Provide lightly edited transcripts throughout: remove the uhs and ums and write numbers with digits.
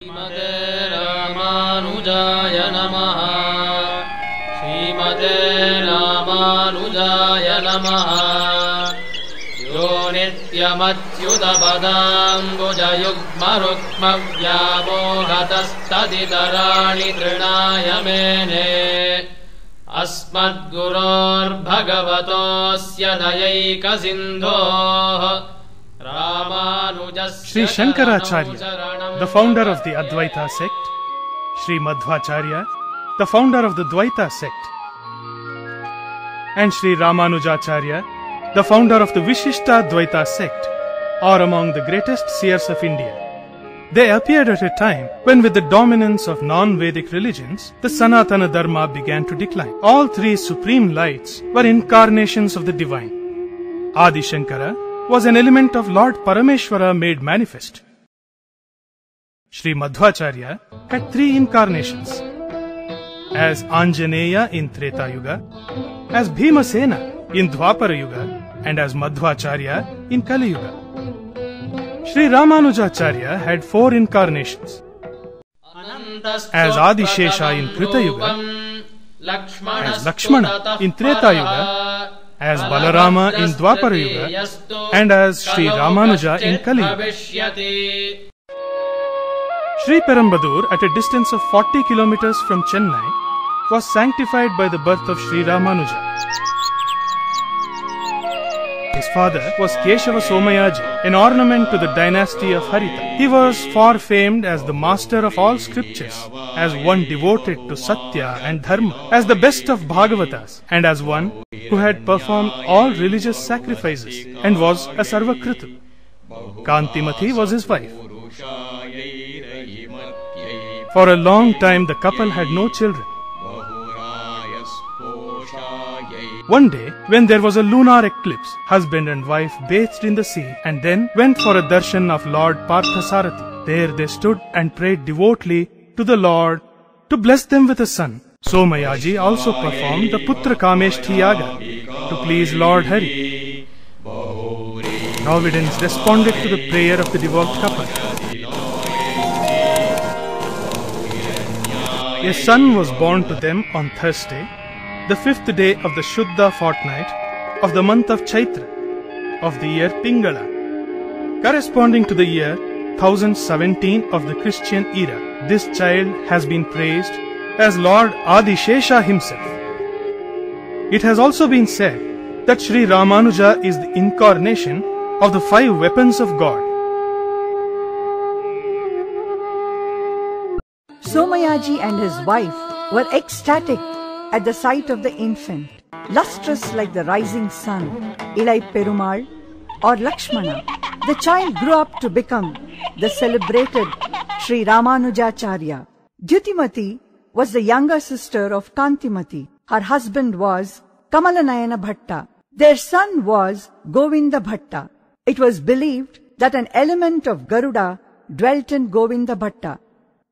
Srimate Ramanujaya Namaha. Srimate Ramanujaya Namaha. Yo Nityamatyudapadambujayugmarukma Vyamohatastaditarani Trinaya Mene. Asmadguror Bhagavatosya Dayayika Sindhoh Ramanuja Sri Shankaracharya, the founder of the Advaita sect, Sri Madhvacharya, the founder of the Dvaita sect, and Sri Ramanujacharya, the founder of the Vishishta Dvaita sect, are among the greatest seers of India. They appeared at a time when, with the dominance of non-Vedic religions, the Sanatana Dharma began to decline. All three supreme lights were incarnations of the divine. Adi Shankara was an element of Lord Parameshwara made manifest. Sri Madhvacharya had three incarnations: as Anjaneya in Treta Yuga, as Bhimasena in Dwapara Yuga, and as Madhvacharya in Kali Yuga. Sri Ramanujacharya had four incarnations: as Adishesha in Krita Yuga, as Lakshmana in Treta Yuga, as Balarama in Dwapara Yuga, and as Sri Ramanuja in Kali Yuga. Sri Perambadur, at a distance of 40 kilometers from Chennai, was sanctified by the birth of Sri Ramanuja. His father was Keshava Somayaji, an ornament to the dynasty of Harita. He was far famed as the master of all scriptures, as one devoted to Satya and Dharma, as the best of Bhagavatas, and as one who had performed all religious sacrifices and was a Sarvakritu. Kantimati was his wife. For a long time the couple had no children. One day, when there was a lunar eclipse, husband and wife bathed in the sea and then went for a darshan of Lord Parthasarathi. There they stood and prayed devotedly to the Lord to bless them with a son. Somayaji also performed the Putra Kameshti Yaga to please Lord Hari. Providence responded to the prayer of the devout couple. A son was born to them on Thursday, the 5th day of the Shuddha fortnight of the month of Chaitra of the year Pingala, corresponding to the year 1017 of the Christian era. This child has been praised as Lord Adishesha himself. It has also been said that Sri Ramanuja is the incarnation of the 5 weapons of God. Somayaji and his wife were ecstatic at the sight of the infant, lustrous like the rising sun, Ilai Perumal or Lakshmana. The child grew up to become the celebrated Sri Ramanujacharya. Dyutimati was the younger sister of Kantimati. Her husband was Kamalanayana Bhatta. Their son was Govinda Bhatta. It was believed that an element of Garuda dwelt in Govinda Bhatta.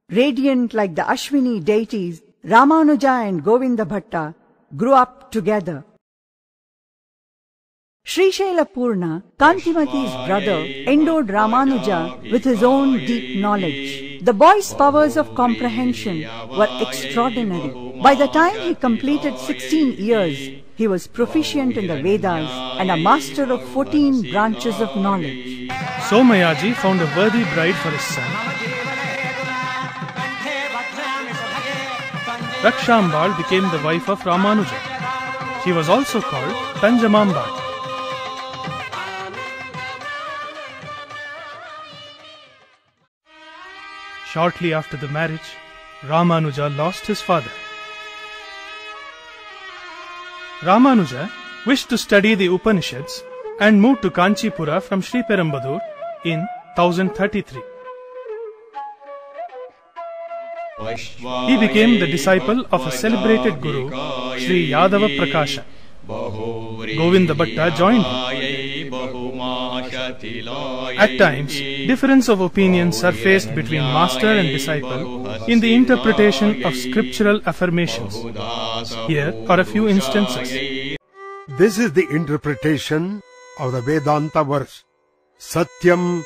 Radiant like the Ashwini deities, Ramanuja and Govinda Bhatta grew up together. Sri Shaila Purna, Kantimati's brother, endowed Ramanuja with his own deep knowledge. The boy's powers of comprehension were extraordinary. By the time he completed 16 years, he was proficient in the Vedas and a master of 14 branches of knowledge. Somayaji found a worthy bride for his son. Rakshambal became the wife of Ramanuja. She was also called Tanjamambal. Shortly after the marriage, Ramanuja lost his father. Ramanuja wished to study the Upanishads and moved to Kanchipura from Sri Perambadur in 1033. He became the disciple of a celebrated guru, Sri Yadava Prakasha. Govinda Bhatta joined him. At times, difference of opinion surfaced between master and disciple in the interpretation of scriptural affirmations. Here are a few instances. This is the interpretation of the Vedanta verse. Satyam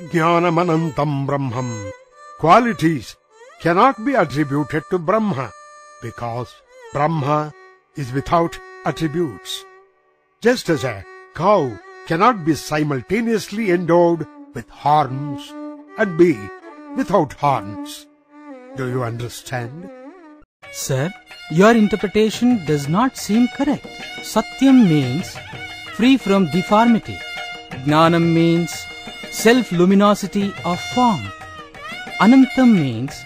Jnanamanantam Brahmam qualities cannot be attributed to Brahma because Brahma is without attributes. Just as a cow cannot be simultaneously endowed with horns and be without horns. Do you understand? Sir, your interpretation does not seem correct. Satyam means free from deformity. Jnanam means self-luminosity of form. Anantam means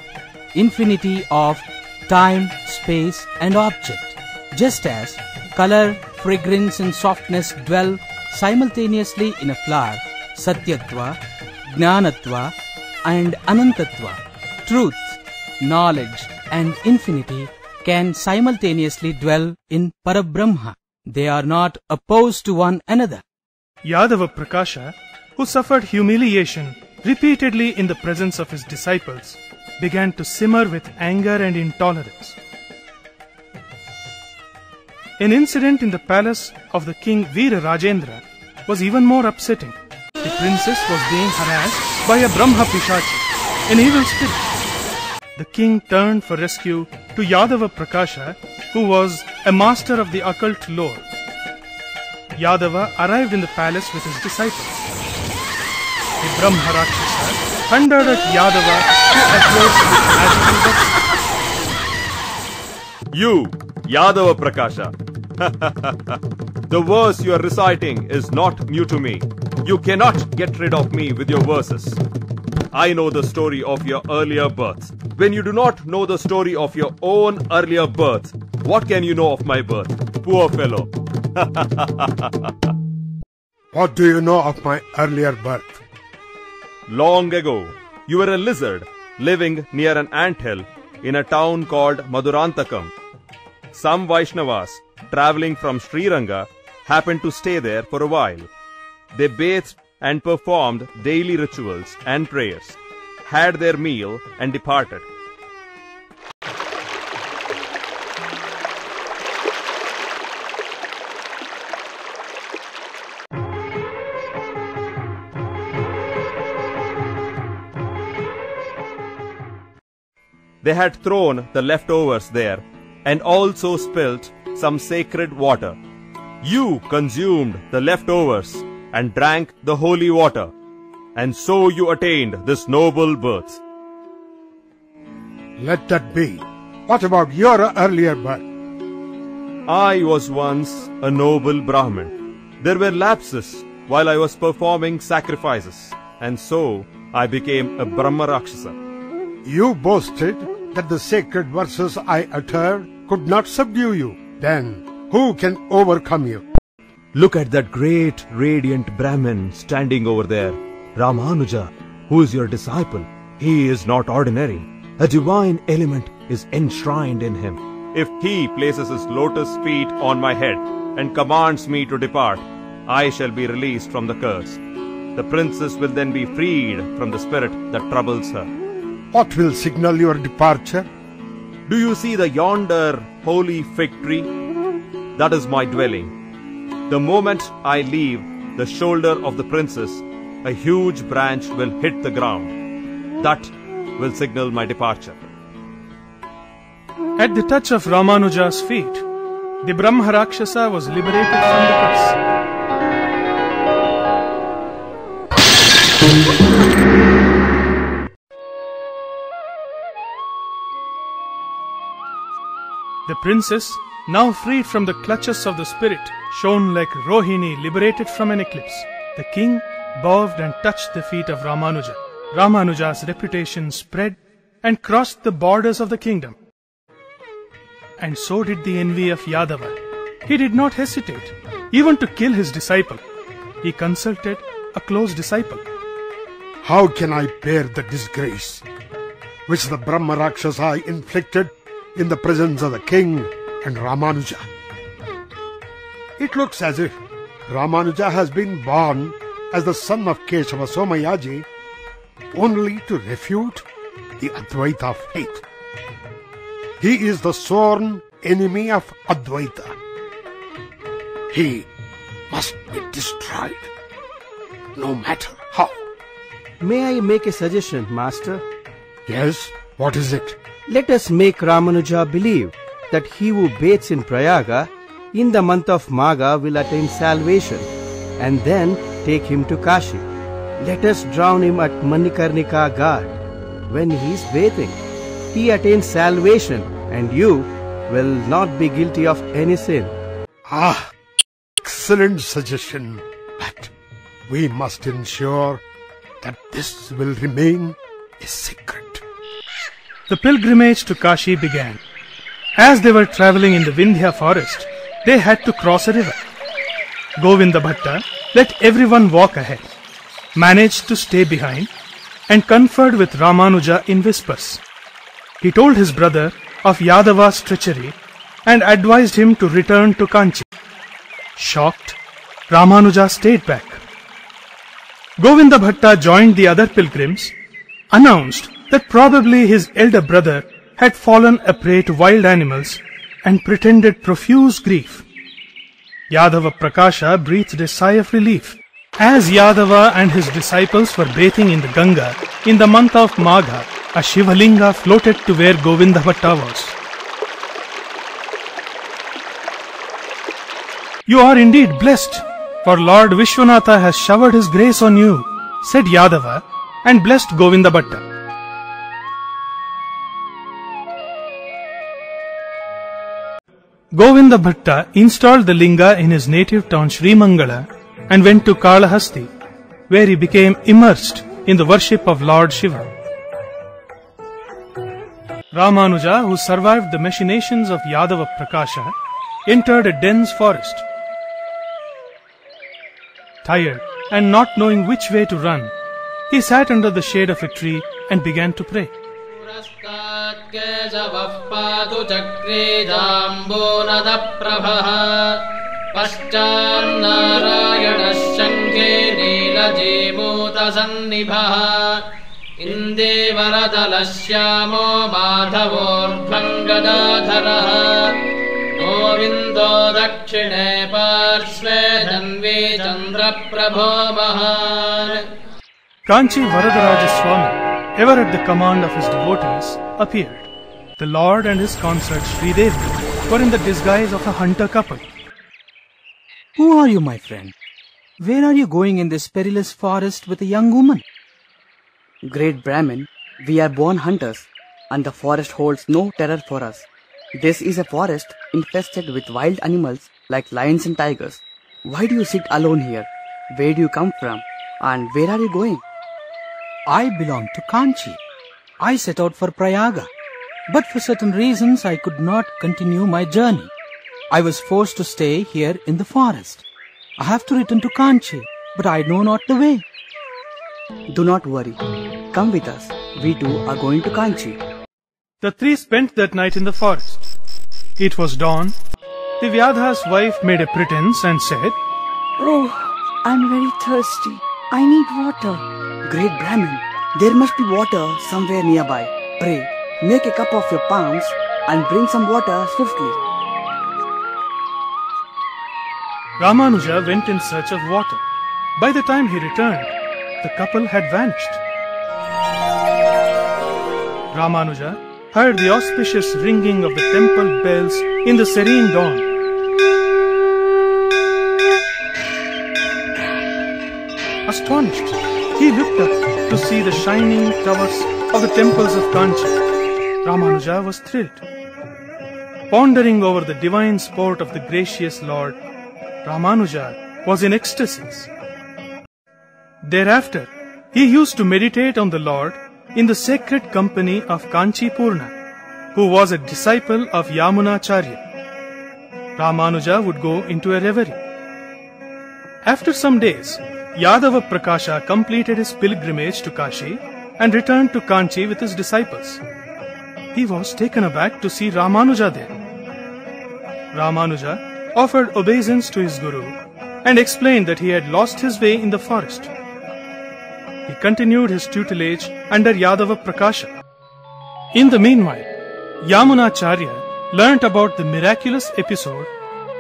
infinity of time, space and object. Just as color, fragrance and softness dwell simultaneously in a flower, Satyatva, Jnanatva and Anantatva, truth, knowledge and infinity can simultaneously dwell in Parabrahma. They are not opposed to one another. Yadava Prakasha, who suffered humiliation repeatedly in the presence of his disciples, began to simmer with anger and intolerance. An incident in the palace of the king Veera Rajendra was even more upsetting. The princess was being harassed by a Brahma Pishachi, an evil spirit. The king turned for rescue to Yadava Prakasha, who was a master of the occult lore. Yadava arrived in the palace with his disciples. The Brahma Rakshasa thundered at Yadava to approach with magical weapons. You, Yadava Prakasha. The verse you are reciting is not new to me. You cannot get rid of me with your verses. I know the story of your earlier birth. When you do not know the story of your own earlier birth, what can you know of my birth? Poor fellow. What do you know of my earlier birth? Long ago, you were a lizard living near an anthill in a town called Madurantakam. Some Vaishnavas traveling from Sriranga happened to stay there for a while. They bathed and performed daily rituals and prayers, had their meal and departed. They had thrown the leftovers there and also spilt some sacred water. You consumed the leftovers and drank the holy water, and so you attained this noble birth. Let that be. What about your earlier birth? I was once a noble Brahmin. There were lapses while I was performing sacrifices, and so I became a Brahma Rakshasa. You boasted that the sacred verses I uttered could not subdue you. Then, who can overcome you? Look at that great radiant Brahmin standing over there, Ramanuja, who is your disciple. He is not ordinary. A divine element is enshrined in him. If he places his lotus feet on my head and commands me to depart, I shall be released from the curse. The princess will then be freed from the spirit that troubles her. What will signal your departure? Do you see the yonder holy fig tree? That is my dwelling. The moment I leave the shoulder of the princess, a huge branch will hit the ground. That will signal my departure. At the touch of Ramanuja's feet, the Brahma Rakshasa was liberated from the curse. The princess, now freed from the clutches of the spirit, shone like Rohini liberated from an eclipse. The king bowed and touched the feet of Ramanuja. Ramanuja's reputation spread and crossed the borders of the kingdom. And so did the envy of Yadava. He did not hesitate, even to kill his disciple. He consulted a close disciple. How can I bear the disgrace which the Brahma Rakshasa inflicted in the presence of the king and Ramanuja? It looks as if Ramanuja has been born as the son of Keshava Somayaji only to refute the Advaita faith. He is the sworn enemy of Advaita. He must be destroyed, no matter how. May I make a suggestion, Master? Yes, what is it? Let us make Ramanuja believe that he who bathes in Prayaga in the month of Magha will attain salvation, and then take him to Kashi. Let us drown him at Manikarnika Ghat. When he is bathing, he attains salvation, and you will not be guilty of any sin. Ah, excellent suggestion. But we must ensure that this will remain a secret. The pilgrimage to Kashi began. As they were travelling in the Vindhya forest, they had to cross a river. Govinda Bhatta let everyone walk ahead, managed to stay behind, and conferred with Ramanuja in whispers. He told his brother of Yadava's treachery and advised him to return to Kanchi. Shocked, Ramanuja stayed back. Govinda Bhatta joined the other pilgrims, announced that probably his elder brother had fallen a prey to wild animals, and pretended profuse grief. Yadava Prakasha breathed a sigh of relief. As Yadava and his disciples were bathing in the Ganga in the month of Magha, a Shivalinga floated to where Govinda Bhatta was. "You are indeed blessed, for Lord Vishwanatha has showered his grace on you," said Yadava, and blessed Govinda Bhatta. Govinda Bhatta installed the linga in his native town Srimangala and went to Kalahasti, where he became immersed in the worship of Lord Shiva. Ramanuja, who survived the machinations of Yadava Prakasha, entered a dense forest. Tired and not knowing which way to run, he sat under the shade of a tree and began to pray. केशवः पातु चक्रे जाम्बूनदप्रभः पश्चान्नारायणः शङ्खे नीलजीमूतसन्निभः इन्दीवरदलश्यामो माधवोर्ध्वङ्गदाधरः गोविन्दो दक्षिणे पार्श्वे धन्वी चन्द्रप्रभो महान्. Kanchi Varadaraja Swami, ever at the command of his devotees, appeared. The Lord and his consort Sridevi were in the disguise of a hunter couple. Who are you, my friend? Where are you going in this perilous forest with a young woman? Great Brahmin, we are born hunters, and the forest holds no terror for us. This is a forest infested with wild animals like lions and tigers. Why do you sit alone here? Where do you come from? And where are you going? I belong to Kanchi. I set out for Prayaga, but for certain reasons I could not continue my journey. I was forced to stay here in the forest. I have to return to Kanchi, but I know not the way. Do not worry. Come with us. We too are going to Kanchi. The three spent that night in the forest. It was dawn. The Vyadha's wife made a pretense and said, "Oh, I'm very thirsty. I need water." Great Brahmin, there must be water somewhere nearby. Pray, make a cup of your palms and bring some water swiftly. Ramanuja went in search of water. By the time he returned, the couple had vanished. Ramanuja heard the auspicious ringing of the temple bells in the serene dawn. Astonished, he looked up to see the shining towers of the temples of Kanchi. Ramanuja was thrilled. Pondering over the divine sport of the gracious Lord, Ramanuja was in ecstasies. Thereafter, he used to meditate on the Lord in the sacred company of Kanchi Purna, who was a disciple of Yamunacharya. Ramanuja would go into a reverie. After some days, Yadava Prakasha completed his pilgrimage to Kashi and returned to Kanchi with his disciples. He was taken aback to see Ramanuja there. Ramanuja offered obeisance to his guru and explained that he had lost his way in the forest. He continued his tutelage under Yadava Prakasha. In the meanwhile, Yamunacharya learnt about the miraculous episode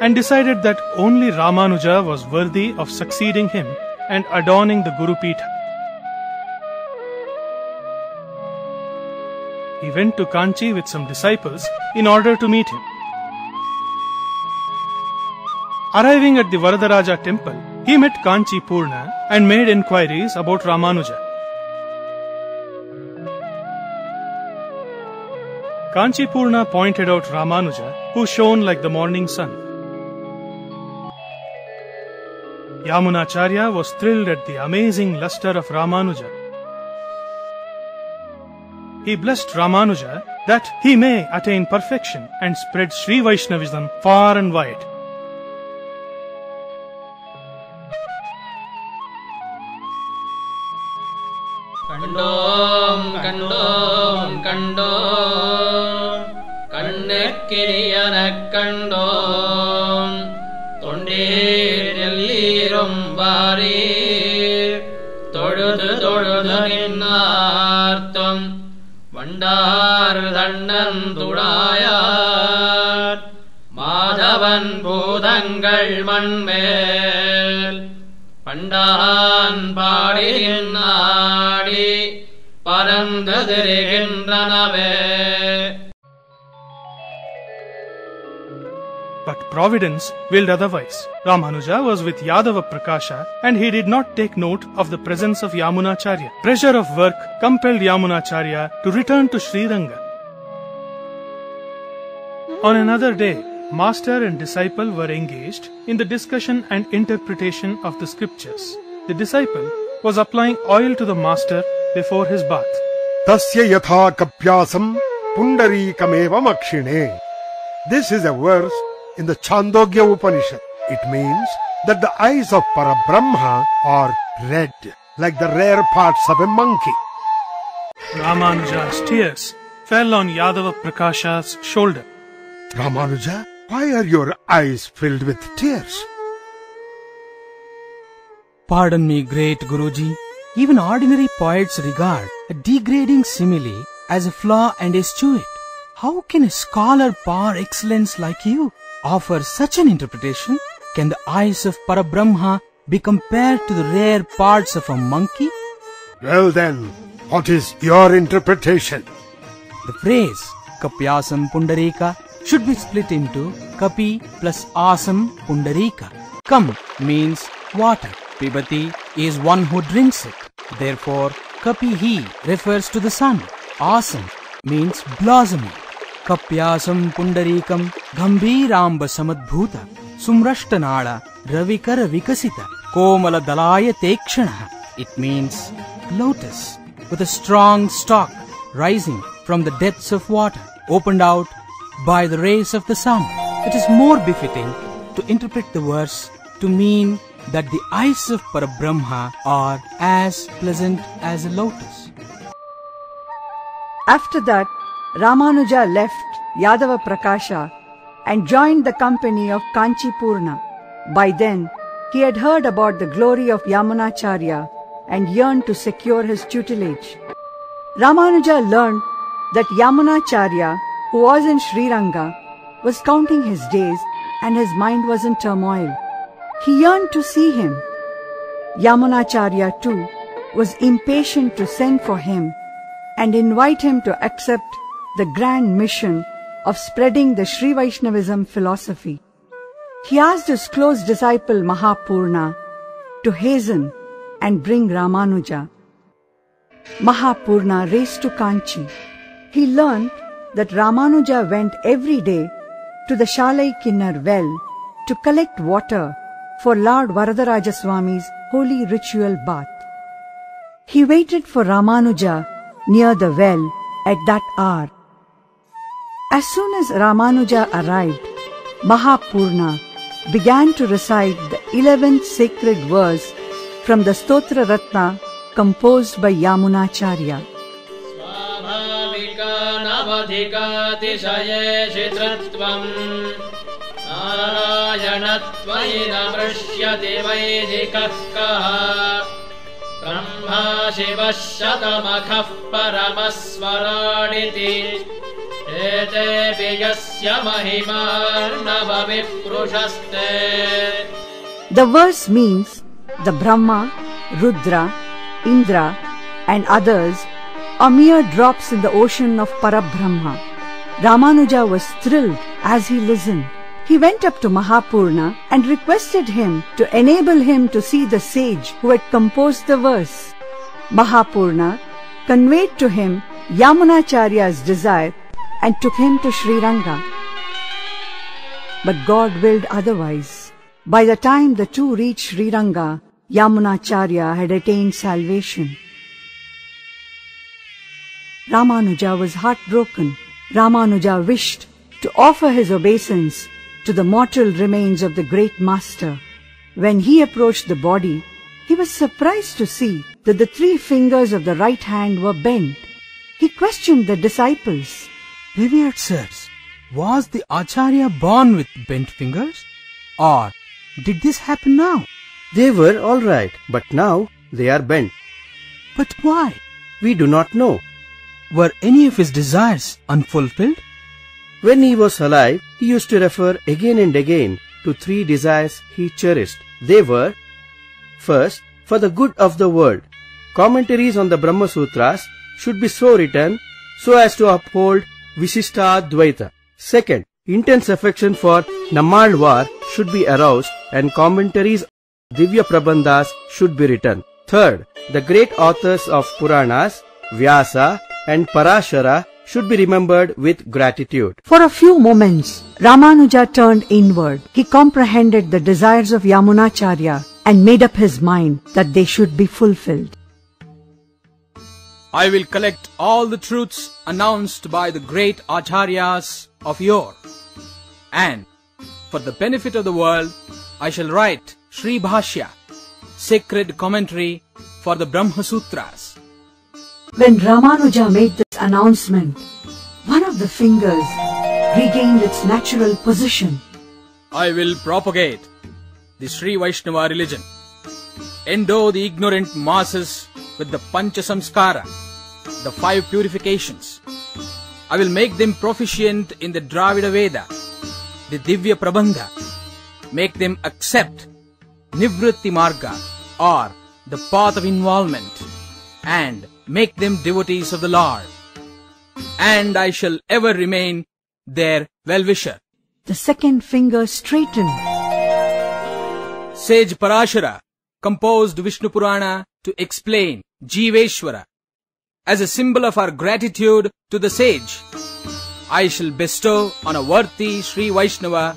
and decided that only Ramanuja was worthy of succeeding him and adorning the Guru Peetha. he went to Kanchi with some disciples in order to meet him. Arriving at the Varadaraja temple, he met Kanchi Purna and made enquiries about Ramanuja. Kanchi Purna pointed out Ramanuja, who shone like the morning sun. Yamunacharya was thrilled at the amazing luster of Ramanuja. He blessed Ramanuja that he may attain perfection and spread Sri Vaishnavism far and wide. Kando Kannekiriyana kando Tondirellirum vari Todudu ninnartham Vandar Dannan Tudayar Madhavan Bhudangal Manmel Pandan Padi Nadi Parandadiriginranave. But Providence willed otherwise. Ramanuja was with Yadava Prakasha and he did not take note of the presence of Yamunacharya. Pressure of work compelled Yamunacharya to return to Sriranga. On another day, master and disciple were engaged in the discussion and interpretation of the scriptures. The disciple was applying oil to the master before his bath. Tasya yatha kapyasam pundarikamevam akshine. This is a verse in the Chandogya Upanishad. It means that the eyes of Parabrahma are red, like the rare parts of a monkey. Ramanuja's tears fell on Yadava Prakasha's shoulder. Ramanuja, why are your eyes filled with tears? Pardon me, great Guruji. Even ordinary poets regard a degrading simile as a flaw and eschew it. How can a scholar par excellence like you offer such an interpretation? Can the eyes of Parabrahma be compared to the rare parts of a monkey? Well then, what is your interpretation? The phrase Kapyasam Pundarika should be split into Kapi plus Asam Pundarika. Kam means water. Pibati is one who drinks it. Therefore, Kapihi refers to the sun. Asam means blossoming. Kapyasam Pundarikam Gambhiramba Samadbhuta Sumrashtanada Ravikara Vikasita Komala Dalaya Tekshanaha. It means lotus with a strong stalk rising from the depths of water, opened out by the rays of the sun. It is more befitting to interpret the verse to mean that the eyes of Parabrahma are as pleasant as a lotus. After that, Ramanuja left Yadava Prakasha and joined the company of Kanchi Purna. By then, he had heard about the glory of Yamunacharya and yearned to secure his tutelage. Ramanuja learned that Yamunacharya, who was in Sriranga, was counting his days and his mind was in turmoil. He yearned to see him. Yamunacharya too was impatient to send for him and invite him to accept the grand mission of spreading the Sri Vaishnavism philosophy. He asked his close disciple Mahapurna to hasten and bring Ramanuja. Mahapurna raced to Kanchi. He learned that Ramanuja went every day to the Shalai Kinnar well to collect water for Lord Varadaraja Swami's holy ritual bath. He waited for Ramanuja near the well at that hour. As soon as Ramanuja arrived, Mahapurna began to recite the 11th sacred verse from the Stotra Ratna composed by Yamunacharya. Swabhavika navadhika tishaye shitratvam Narayanatvaina vrashyati vaidikaskaha Brahma Shiva Shatamakha Paramasvaraditi Ete Vigasya Mahimarnava Viprushaste. The verse means the Brahma, Rudra, Indra and others are mere drops in the ocean of Parabrahma. Ramanuja was thrilled as he listened. He went up to Mahapurna and requested him to enable him to see the sage who had composed the verse. Mahapurna conveyed to him Yamunacharya's desire and took him to Sri Ranga. But God willed otherwise. By the time the two reached Sri Ranga, Yamunacharya had attained salvation. Ramanuja was heartbroken. Ramanuja wished to offer his obeisance to the mortal remains of the great master. When he approached the body, he was surprised to see that the 3 fingers of the right hand were bent. He questioned the disciples. Revered sirs, was the Acharya born with bent fingers? Or did this happen now? They were all right, but now they are bent. But why? We do not know. Were any of his desires unfulfilled? When he was alive, he used to refer again and again to 3 desires he cherished. They were: first, for the good of the world. Commentaries on the Brahma Sutras should be so written so as to uphold Vishishtadvaita. Second, intense affection for Nammalvar should be aroused and commentaries Divya Prabandhas should be written. Third, the great authors of Puranas, Vyasa and Parashara should be remembered with gratitude. For a few moments, Ramanuja turned inward. He comprehended the desires of Yamunacharya and made up his mind that they should be fulfilled. I will collect all the truths announced by the great Acharyas of yore, and for the benefit of the world, I shall write Sri Bhashya, sacred commentary for the Brahma Sutras. When Ramanuja made this announcement, one of the fingers regained its natural position. I will propagate the Sri Vaishnava religion, endow the ignorant masses with the Pancha Samskara, the 5 purifications. I will make them proficient in the Dravida Veda, the Divya Prabandha, make them accept Nivritti Marga, or the path of involvement, and make them devotees of the Lord. And I shall ever remain their well-wisher. The second finger straightened. Sage Parashara composed Vishnu Purana to explain Jiveshwara. As a symbol of our gratitude to the sage, I shall bestow on a worthy Sri Vaishnava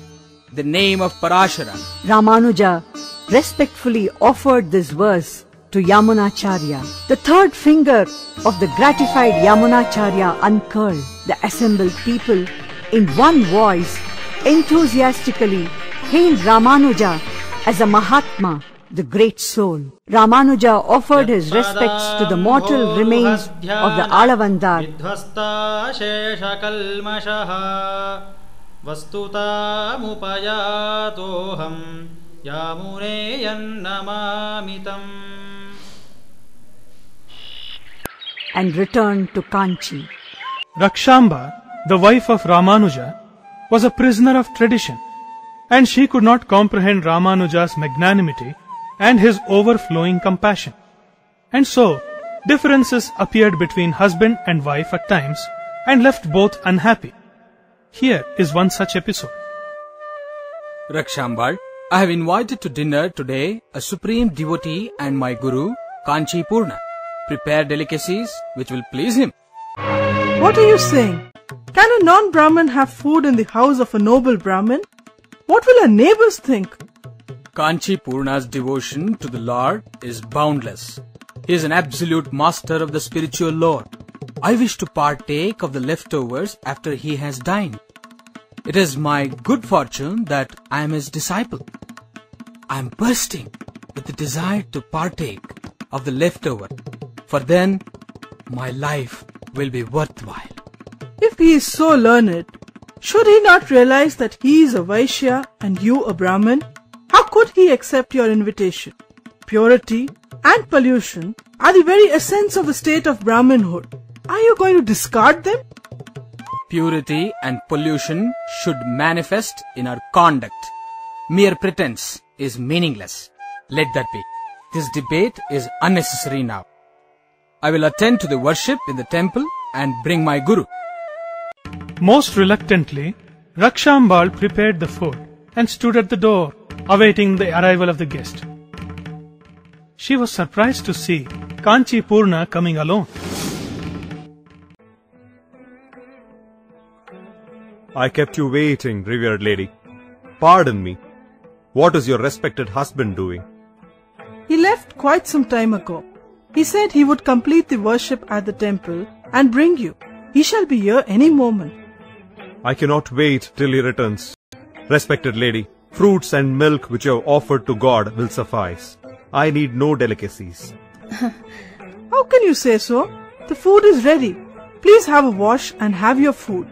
the name of Parashara. Ramanuja respectfully offered this verse to Yamunacharya. The third finger of the gratified Yamunacharya uncurled. The assembled people in one voice enthusiastically hailed Ramanuja as a Mahatma, the great soul. Ramanuja offered his respects to the mortal remains of the Alavandar. And returned to Kanchi. Rakshamba, the wife of Ramanuja, was a prisoner of tradition, and she could not comprehend Ramanuja's magnanimity and his overflowing compassion. And so, differences appeared between husband and wife at times and left both unhappy. Here is one such episode. Rakshambal, I have invited to dinner today a supreme devotee and my guru, Kanchi Purna. Prepare delicacies which will please him. What are you saying? Can a non-Brahmin have food in the house of a noble Brahmin? What will our neighbors think? Kanchi Purna's devotion to the Lord is boundless. He is an absolute master of the spiritual lore. I wish to partake of the leftovers after he has dined. It is my good fortune that I am his disciple. I am bursting with the desire to partake of the leftover, for then my life will be worthwhile. If he is so learned, should he not realize that he is a Vaishya and you a Brahmin? How could he accept your invitation? Purity and pollution are the very essence of the state of Brahminhood. Are you going to discard them? Purity and pollution should manifest in our conduct. Mere pretense is meaningless. Let that be. This debate is unnecessary now. I will attend to the worship in the temple and bring my guru. Most reluctantly, Rakshambal prepared the food and stood at the door, awaiting the arrival of the guest. She was surprised to see Kanchi Purna coming alone. I kept you waiting, revered lady. Pardon me. What is your respected husband doing? He left quite some time ago. He said he would complete the worship at the temple and bring you. He shall be here any moment. I cannot wait till he returns. Respected lady, fruits and milk which you have offered to God will suffice. I need no delicacies. How can you say so? The food is ready. Please have a wash and have your food.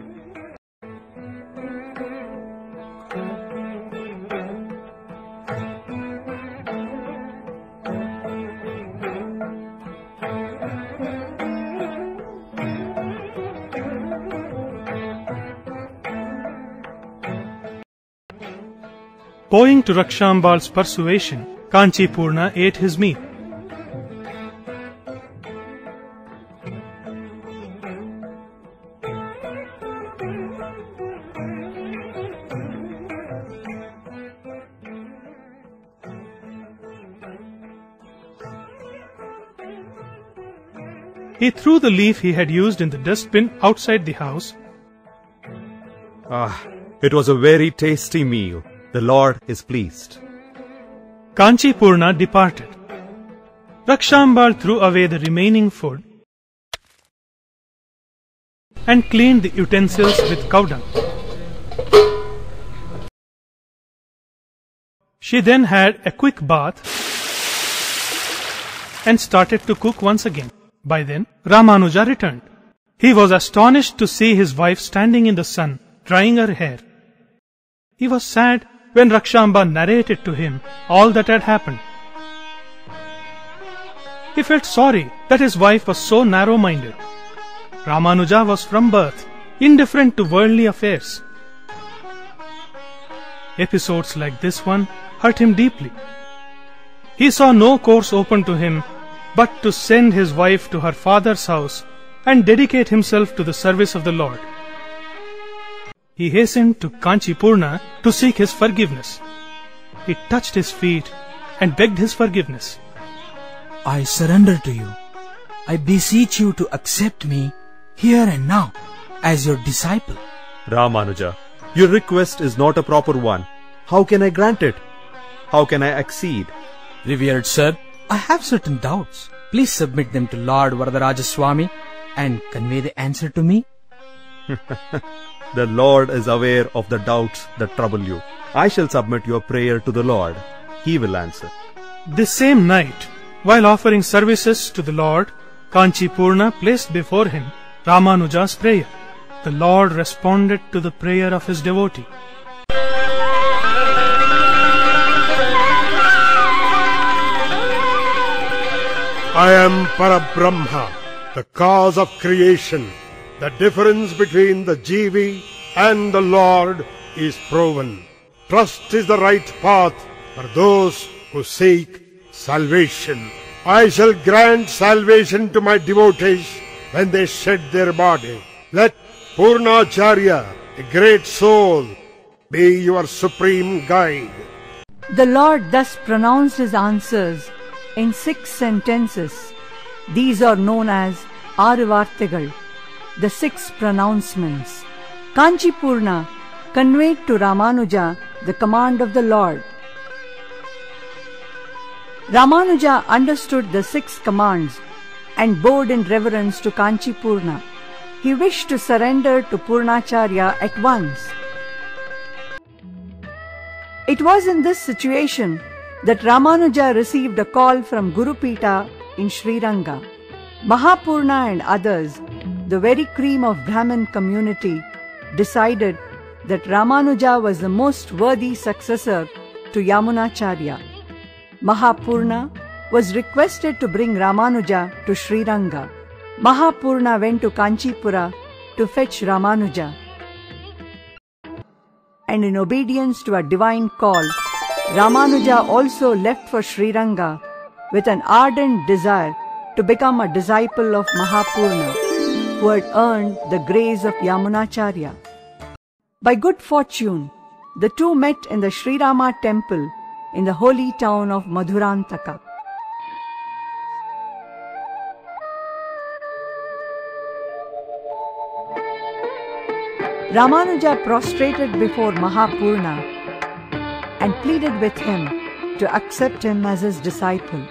Owing to Rakshambal's persuasion, Kanchi Purna ate his meal. He threw the leaf he had used in the dustbin outside the house. It was a very tasty meal. The Lord is pleased. Kanchi Purna departed. Rakshambal threw away the remaining food and cleaned the utensils with cow dung. She then had a quick bath and started to cook once again. By then, Ramanuja returned. He was astonished to see his wife standing in the sun, drying her hair. He was sad when Rakshamba narrated to him all that had happened. He felt sorry that his wife was so narrow-minded. Ramanuja was from birth indifferent to worldly affairs. Episodes like this one hurt him deeply. He saw no course open to him but to send his wife to her father's house and dedicate himself to the service of the Lord. He hastened to Kanchi Purna to seek his forgiveness. He touched his feet and begged his forgiveness. I surrender to you. I beseech you to accept me here and now as your disciple. Ramanuja, your request is not a proper one. How can I grant it? How can I accede? Revered sir, I have certain doubts. Please submit them to Lord Varadarajaswami and convey the answer to me. The Lord is aware of the doubts that trouble you. I shall submit your prayer to the Lord. He will answer. This same night, while offering services to the Lord, Kanchi Purna placed before him Ramanuja's prayer. The Lord responded to the prayer of his devotee. I am Parabrahma, the cause of creation. The difference between the Jivi and the Lord is proven. Trust is the right path for those who seek salvation. I shall grant salvation to my devotees when they shed their body. Let Purnacharya, a great soul, be your supreme guide. The Lord thus pronounced his answers in 6 sentences. These are known as Arivartigal, the 6 pronouncements. Kanchi Purna conveyed to Ramanuja the command of the Lord. Ramanuja understood the 6 commands and bowed in reverence to Kanchi Purna. He wished to surrender to Purnacharya at once. It was in this situation that Ramanuja received a call from Guru Pita in Sriranga. Mahapurna and others, the very cream of Brahmin community, decided that Ramanuja was the most worthy successor to Yamunacharya. Mahapurna was requested to bring Ramanuja to Sriranga. Mahapurna went to Kanchipura to fetch Ramanuja. And in obedience to a divine call, Ramanuja also left for Sriranga with an ardent desire to become a disciple of Mahapurna, who had earned the grace of Yamunacharya. By good fortune, the two met in the Sri Rama temple in the holy town of Madhurantaka. Ramanuja prostrated before Mahapurna and pleaded with him to accept him as his disciple.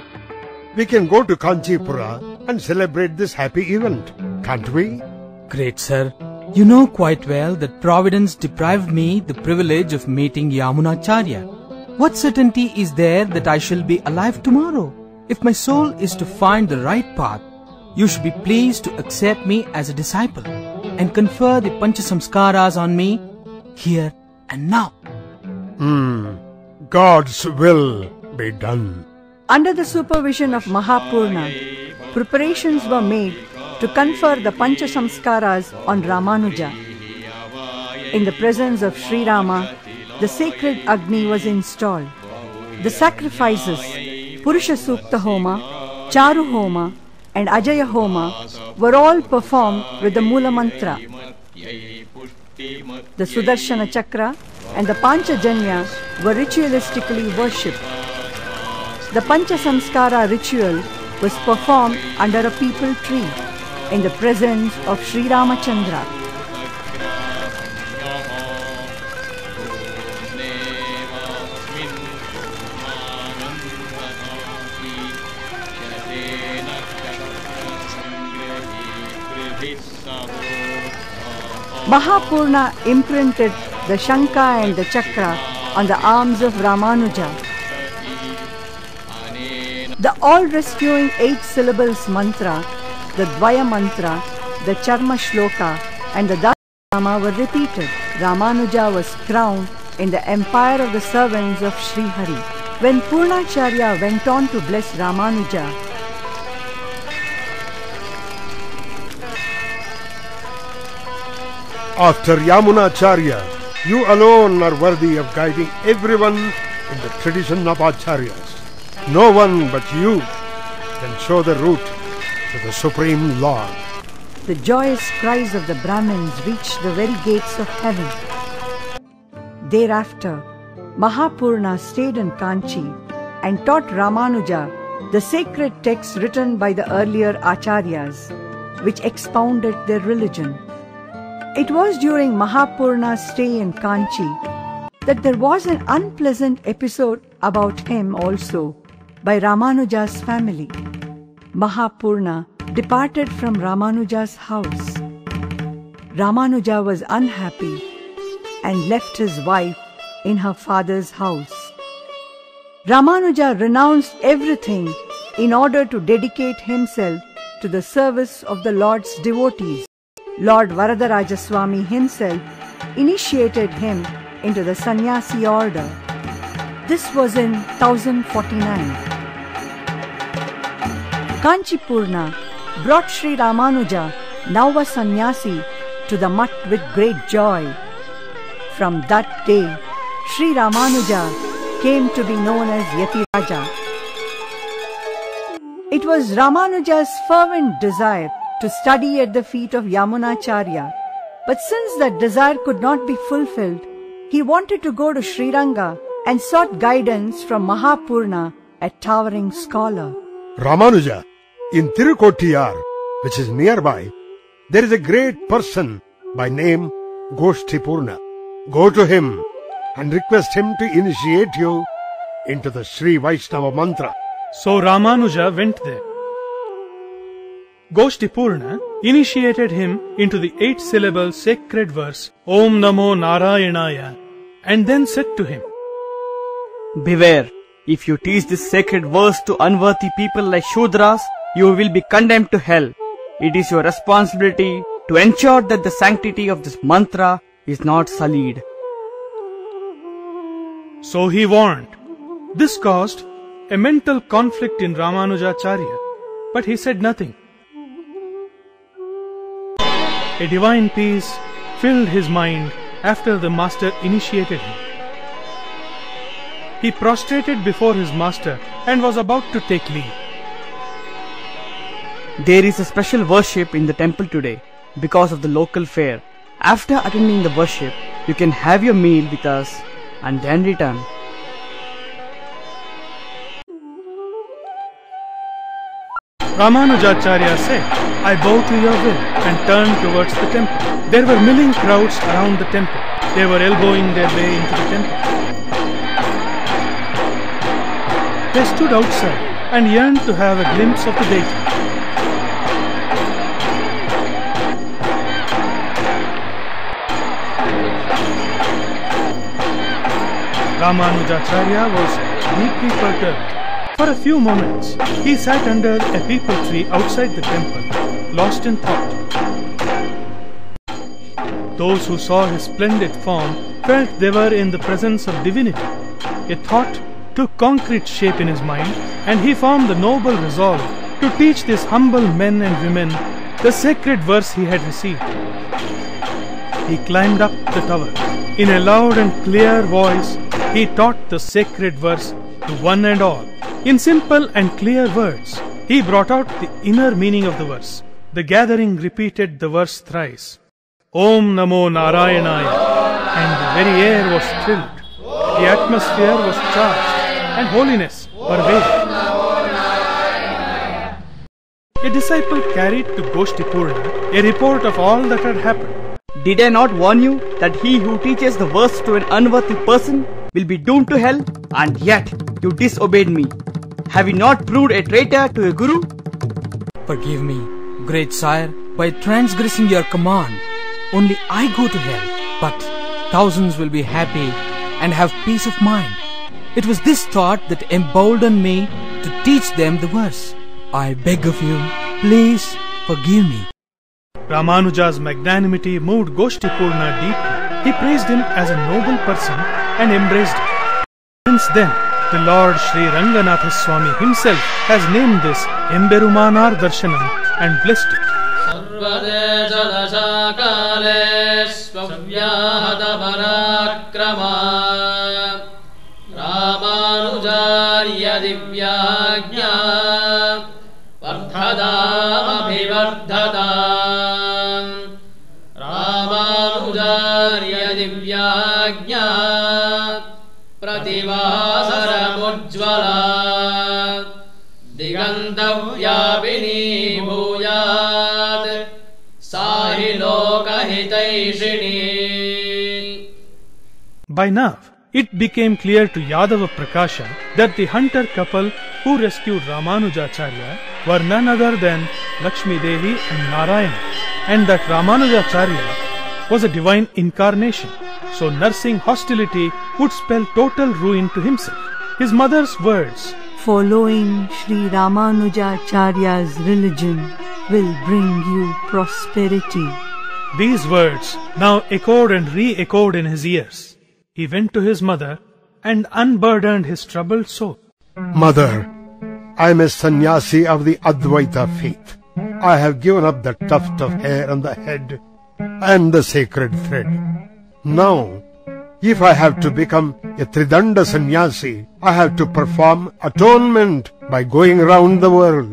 We can go to Kanchipura and celebrate this happy event, can't we? Great, sir. You know quite well that Providence deprived me the privilege of meeting Yamunacharya. What certainty is there that I shall be alive tomorrow? If my soul is to find the right path, you should be pleased to accept me as a disciple and confer the Panchasamskaras on me here and now. God's will be done. Under the supervision of Mahapurna, preparations were made to confer the Panchasamskaras on Ramanuja. In the presence of Sri Rama, the sacred Agni was installed. The sacrifices, Purusha Sukta Homa, Charu Homa and Ajaya Homa were all performed with the Mula Mantra. The Sudarshana Chakra and the Panchajanya were ritualistically worshipped. The Panchasamskara ritual was performed under a peepal tree in the presence of Sri Ramachandra. Mahapurna imprinted the Shankha and the Chakra on the arms of Ramanuja. The all-rescuing 8 syllables mantra, the Dvaya mantra, the Charma Shloka and the Dasama were repeated. Ramanuja was crowned in the empire of the servants of Sri Hari. When Purnacharya went on to bless Ramanuja, After Yamunacharya, you alone are worthy of guiding everyone in the tradition of Acharyas. No one but you can show the route to the Supreme Lord. the joyous cries of the Brahmins reached the very gates of heaven. Thereafter, Mahapurna stayed in Kanchi and taught Ramanuja the sacred texts written by the earlier Acharyas, which expounded their religion. It was during Mahapurna's stay in Kanchi that there was an unpleasant episode about him also by Ramanuja's family. Mahapurna departed from Ramanuja's house. Ramanuja was unhappy and left his wife in her father's house. Ramanuja renounced everything in order to dedicate himself to the service of the Lord's devotees. Lord Varadarajaswami himself initiated him into the sannyasi order. This was in 1049. Kanchipurna brought Sri Ramanuja, now a sannyasi, to the mutt with great joy. From that day, Sri Ramanuja came to be known as Yatiraja. It was Ramanuja's fervent desire to study at the feet of Yamunacharya, but since that desire could not be fulfilled, he wanted to go to Sriranga and sought guidance from Mahapurna, a towering scholar. Ramanuja, in Tirukottiyar, which is nearby, there is a great person by name Goshtipurna. Go to him and request him to initiate you into the Sri Vaishnava mantra. So Ramanuja went there. Goshtipurna initiated him into the 8-syllable sacred verse Om Namo Narayanaya and then said to him, Beware, if you teach this sacred verse to unworthy people like Shudras, you will be condemned to hell. It is your responsibility to ensure that the sanctity of this mantra is not sullied. So he warned. This caused a mental conflict in Ramanujacharya, but he said nothing. A divine peace filled his mind after the master initiated him. He prostrated before his master and was about to take leave. There is a special worship in the temple today because of the local fair. After attending the worship, you can have your meal with us and then return. Ramanujacharya said, I bow to your will, and turned towards the temple. There were milling crowds around the temple. They were elbowing their way into the temple. They stood outside and yearned to have a glimpse of the deity. Ramanujacharya was deeply perturbed. For a few moments, he sat under a peepal tree outside the temple, lost in thought. Those who saw his splendid form felt they were in the presence of divinity. A thought took concrete shape in his mind, and he formed the noble resolve to teach these humble men and women the sacred verse he had received. He climbed up the tower. In a loud and clear voice, he taught the sacred verse to one and all. In simple and clear words, he brought out the inner meaning of the verse. The gathering repeated the verse thrice. Om Namo Narayanaya, and the very air was thrilled. The atmosphere was charged, and holiness pervaded. A disciple carried to Goshtipurna a report of all that had happened. Did I not warn you that he who teaches the verse to an unworthy person will be doomed to hell? And yet you disobeyed me. Have you not proved a traitor to a guru? Forgive me, great sire, by transgressing your command. Only I go to hell, but thousands will be happy and have peace of mind. It was this thought that emboldened me to teach them the verse. I beg of you, please forgive me. Ramanuja's magnanimity moved Goshtipurna deeply. He praised him as a noble person and embraced him. Since then, the Lord Sri Ranganatha Swami himself has named this Emberumanar Darshanam and blessed it. Sarvadesha Swavyahata Parakrama Ramanujarya Divyagya Vardhadam Abhivardhadam Ramanujarya Divyagya Prativasaramuджvala Digantavyapini Bhuyat Sahi Lokahitaishini. By now, it became clear to Yadava Prakasha that the hunter couple who rescued Ramanujacharya were none other than Lakshmi Devi and Narayana, and that Ramanujacharya was a divine incarnation. So nursing hostility would spell total ruin to himself. His mother's words, Following Sri Ramanujacharya's religion will bring you prosperity. These words now echoed and re-echoed in his ears. He went to his mother and unburdened his troubled soul. Mother, I am a sannyasi of the Advaita faith. I have given up the tuft of hair on the head and the sacred thread. Now, if I have to become a Tridanda sannyasi, I have to perform atonement by going round the world.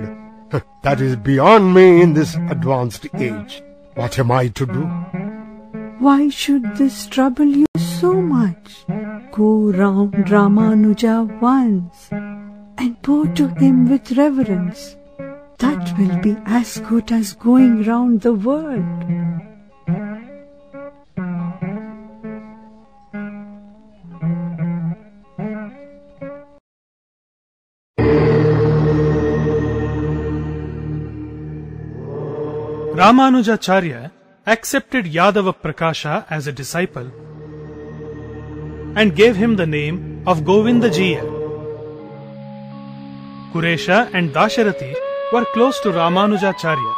That is beyond me in this advanced age. What am I to do? Why should this trouble you so much? Go round Ramanuja once and bow to him with reverence. That will be as good as going round the world. Ramanujacharya accepted Yadava Prakasha as a disciple and gave him the name of Govindajiya. Kuresha and Dasharati were close to Ramanujacharya.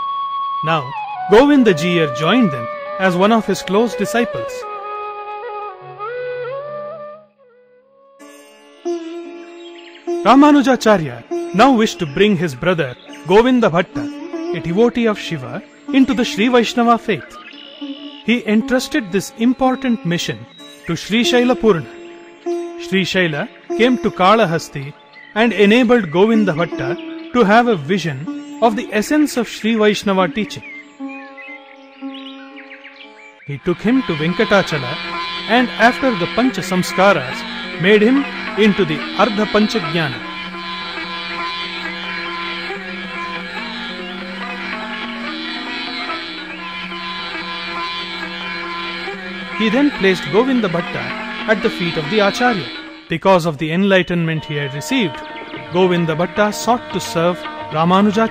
Now, Govindajiya joined them as one of his close disciples. Ramanujacharya now wished to bring his brother Govinda Bhatta, a devotee of Shiva, into the Sri Vaishnava faith. He entrusted this important mission to Sri Shaila Purna. Sri Shaila came to Kalahasti and enabled Govinda Bhatta to have a vision of the essence of Sri Vaishnava teaching. He took him to Venkatachala and after the Pancha Samskaras made him into the Ardha Panchajnana. He then placed Govinda Bhatta at the feet of the Acharya. Because of the enlightenment he had received, Govinda Bhatta sought to serve Ramanuja